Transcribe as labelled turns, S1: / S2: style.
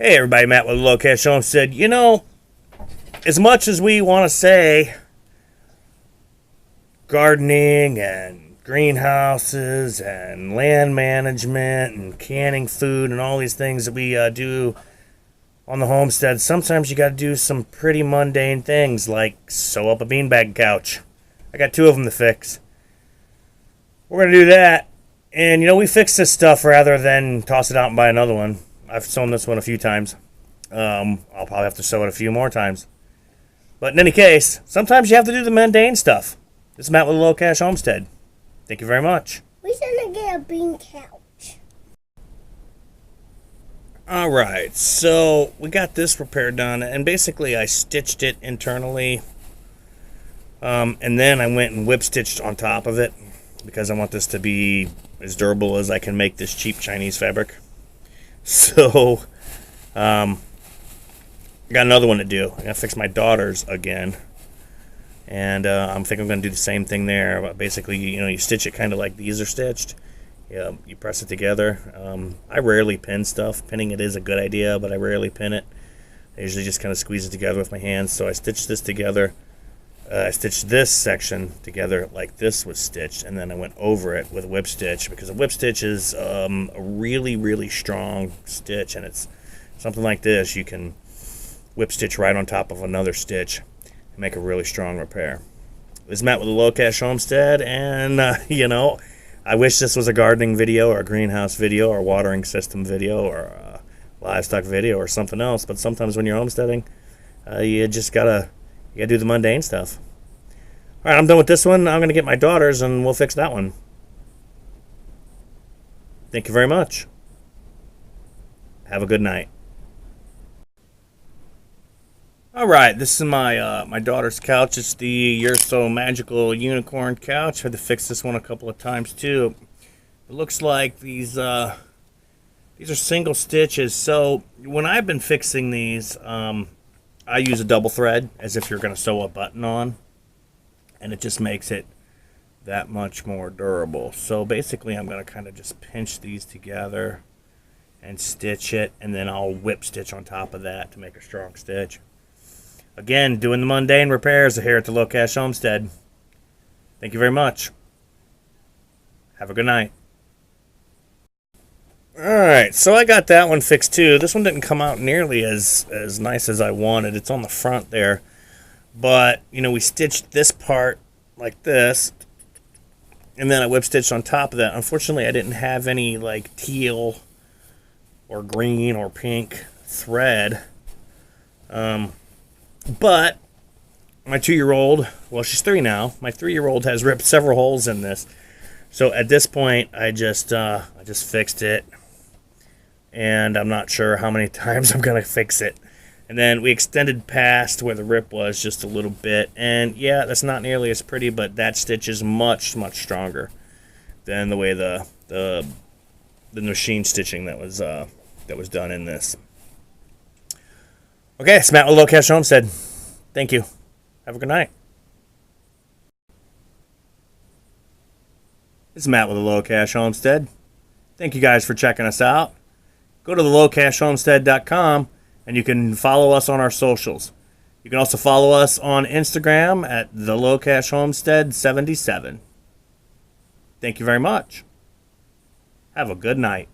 S1: Hey everybody, Matt with Low Cash Homestead. You know, as much as we want to say gardening and greenhouses and land management and canning food and all these things that we do on the homestead, sometimes you got to do some pretty mundane things like sew up a beanbag couch. I got two of them to fix. We're going to do that. And, we fix this stuff rather than toss it out and buy another one. I've sewn this one a few times. I'll probably have to sew it a few more times. But in any case, sometimes you have to do the mundane stuff. This is Matt with Low Cash Homestead. Thank you very much.
S2: We should get a bean couch.
S1: Alright, so we got this repair done, and basically I stitched it internally. And then I went and whip stitched on top of it because I want this to be as durable as I can make this cheap Chinese fabric. So, I got another one to do. I gotta fix my daughter's again. And I'm thinking I'm gonna do the same thing there. But basically, you stitch it kind of like these are stitched. You press it together. I rarely pin stuff. Pinning it is a good idea, but I rarely pin it. I usually just kind of squeeze it together with my hands. So I stitched this together. I stitched this section together like this was stitched, and then I went over it with a whip stitch because a whip stitch is a really, really strong stitch, and it's something like this. You can whip stitch right on top of another stitch and make a really strong repair. This is Matt with a Low Cash Homestead, and I wish this was a gardening video or a greenhouse video or a watering system video or a livestock video or something else, but sometimes when you're homesteading, you just gotta do the mundane stuff. All right, I'm done with this one. I'm going to get my daughter's, and we'll fix that one. Thank you very much. Have a good night. All right, this is my daughter's couch. It's the You're So Magical Unicorn couch. I had to fix this one a couple of times, too. It looks like these are single stitches. So when I've been fixing these, I use a double thread as if you're going to sew a button on, and it just makes it that much more durable. So basically I'm going to kind of just pinch these together and stitch it, and then I'll whip stitch on top of that to make a strong stitch. Again, doing the mundane repairs here at the Low Cash Homestead. Thank you very much. Have a good night. Alright, so I got that one fixed too. This one didn't come out nearly as nice as I wanted. It's on the front there. But, we stitched this part like this. And then I whip stitched on top of that. Unfortunately, I didn't have any like teal or green or pink thread. But my 2-year-old, well, she's 3 now. My 3-year-old has ripped several holes in this. So at this point, I just fixed it. And I'm not sure how many times I'm going to fix it. And then we extended past where the rip was just a little bit. And yeah, that's not nearly as pretty, but that stitch is much, much stronger than the way the machine stitching that was done in this. Okay, it's Matt with Low Cash Homestead. Thank you. Have a good night. It's Matt with a Low Cash Homestead. Thank you guys for checking us out. Go to thelowcashhomestead.com and you can follow us on our socials. You can also follow us on Instagram at thelowcashhomestead77. Thank you very much. Have a good night.